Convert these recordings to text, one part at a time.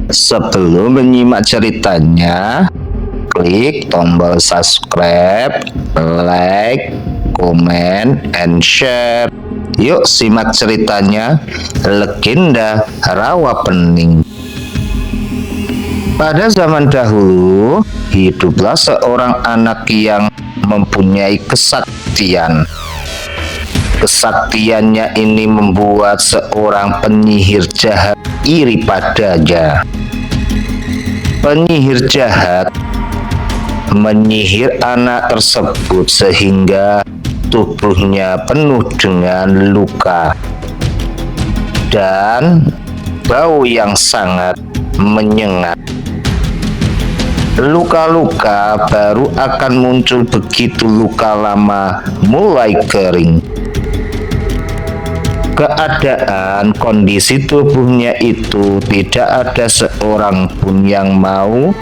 Sebelum menyimak ceritanya, klik tombol subscribe, like, comment, and share. Yuk simak ceritanya, Legenda Rawa Pening. Pada zaman dahulu, hiduplah seorang anak yang mempunyai kesaktian. Kesaktiannya ini membuat seorang penyihir jahat iri padanya. Penyihir jahat menyihir anak tersebut sehingga tubuhnya penuh dengan luka dan bau yang sangat menyengat. Luka-luka baru akan muncul begitu luka lama mulai kering. Keadaan kondisi tubuhnya itu tidak ada seorang pun yang mau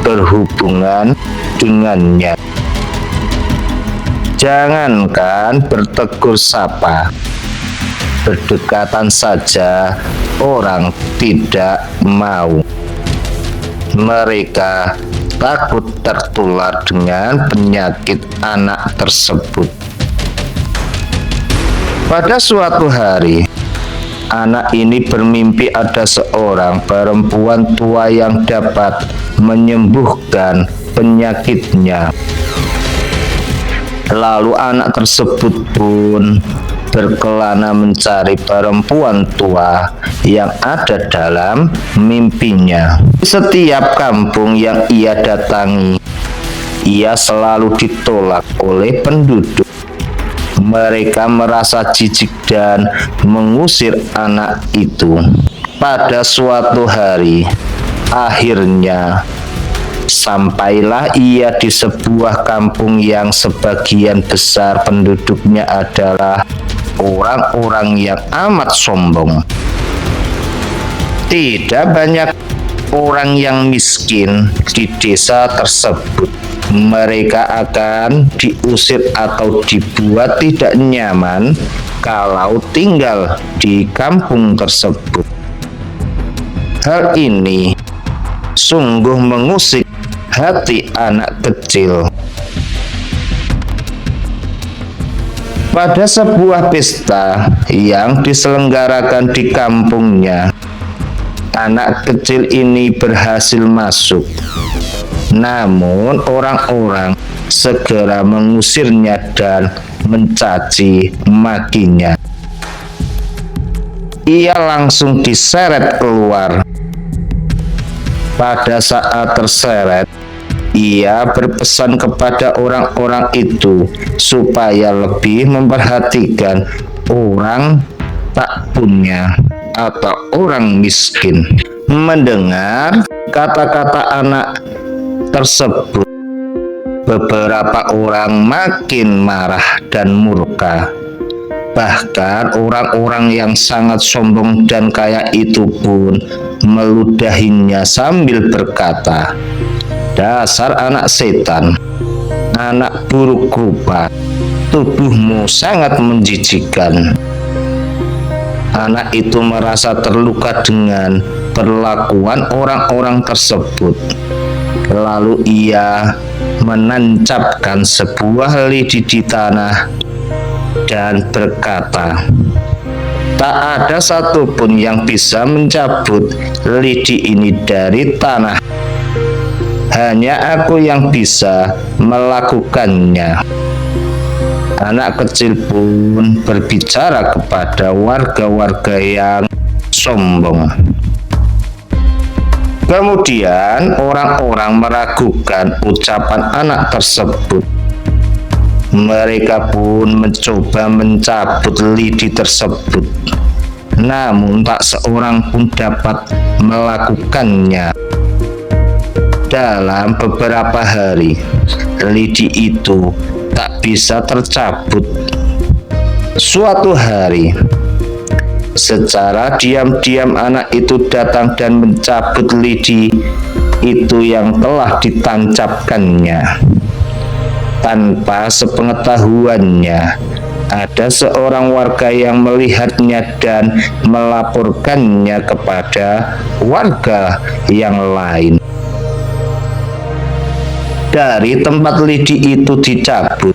berhubungan dengannya. Jangankan bertegur sapa, berdekatan saja orang tidak mau. Mereka takut tertular dengan penyakit anak tersebut. Pada suatu hari, anak ini bermimpi ada seorang perempuan tua yang dapat menyembuhkan penyakitnya. Lalu anak tersebut pun berkelana mencari perempuan tua yang ada dalam mimpinya. Di setiap kampung yang ia datangi, ia selalu ditolak oleh penduduk. Mereka merasa jijik dan mengusir anak itu. Pada suatu hari, akhirnya sampailah ia di sebuah kampung yang sebagian besar penduduknya adalah orang-orang yang amat sombong. Tidak banyak orang yang miskin di desa tersebut. Mereka akan diusir atau dibuat tidak nyaman kalau tinggal di kampung tersebut. Hal ini sungguh mengusik hati anak kecil. Pada sebuah pesta yang diselenggarakan di kampungnya, anak kecil ini berhasil masuk. Namun orang-orang segera mengusirnya dan mencaci makinya. Ia langsung diseret keluar. Pada saat terseret, ia berpesan kepada orang-orang itu supaya lebih memperhatikan orang tak punya atau orang miskin. Mendengar kata-kata anak tersebut, beberapa orang makin marah dan murka. Bahkan orang-orang yang sangat sombong dan kaya itu pun meludahinya sambil berkata, "Dasar anak setan, anak buruk rupa, tubuhmu sangat menjijikkan." Anak itu merasa terluka dengan perlakuan orang-orang tersebut. Lalu ia menancapkan sebuah lidi di tanah dan berkata, "Tak ada satupun yang bisa mencabut lidi ini dari tanah. Hanya aku yang bisa melakukannya." Anak kecil pun berbicara kepada warga-warga yang sombong. Kemudian orang-orang meragukan ucapan anak tersebut. Mereka pun mencoba mencabut lidi tersebut. Namun tak seorang pun dapat melakukannya. Dalam beberapa hari, lidi itu tak bisa tercabut. Suatu hari, secara diam-diam anak itu datang dan mencabut lidi itu yang telah ditancapkannya. Tanpa sepengetahuannya, ada seorang warga yang melihatnya dan melaporkannya kepada warga yang lain. Dari tempat lidi itu dicabut,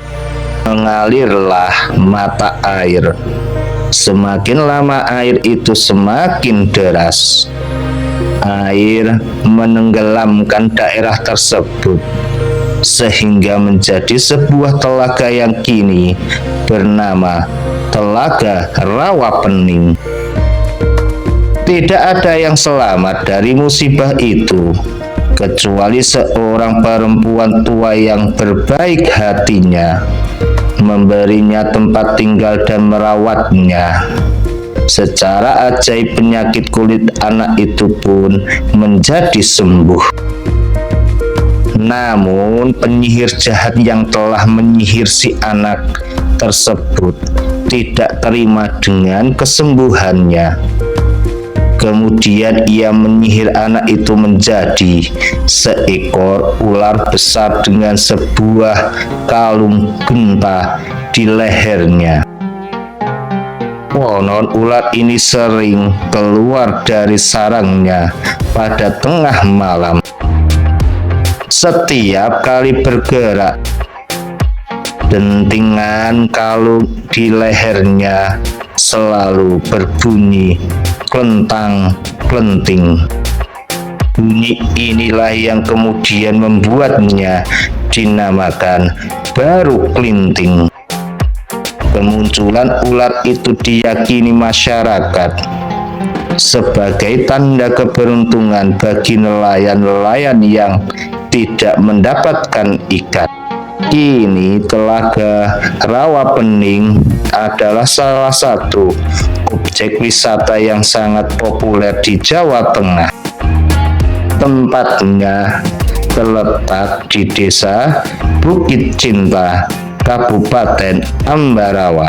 mengalirlah mata air. Semakin lama air itu semakin deras. Air menenggelamkan daerah tersebut sehingga menjadi sebuah telaga yang kini bernama Telaga Rawapening. Tidak ada yang selamat dari musibah itu kecuali seorang perempuan tua yang berbaik hatinya, memberinya tempat tinggal dan merawatnya. Secara ajaib penyakit kulit anak itu pun menjadi sembuh. Namun penyihir jahat yang telah menyihir si anak tersebut tidak terima dengan kesembuhannya. Kemudian ia menyihir anak itu menjadi seekor ular besar dengan sebuah kalung genta di lehernya. Konon ular ini sering keluar dari sarangnya pada tengah malam. Setiap kali bergerak, dentingan kalung di lehernya selalu berbunyi klentang-klenting. Bunyi inilah yang kemudian membuatnya dinamakan Baru Klinting. Kemunculan ular itu diyakini masyarakat sebagai tanda keberuntungan bagi nelayan-nelayan yang tidak mendapatkan ikan. Kini Telaga Rawapening adalah salah satu objek wisata yang sangat populer di Jawa Tengah. Tempatnya terletak di Desa Bukit Cinta, Kabupaten Ambarawa.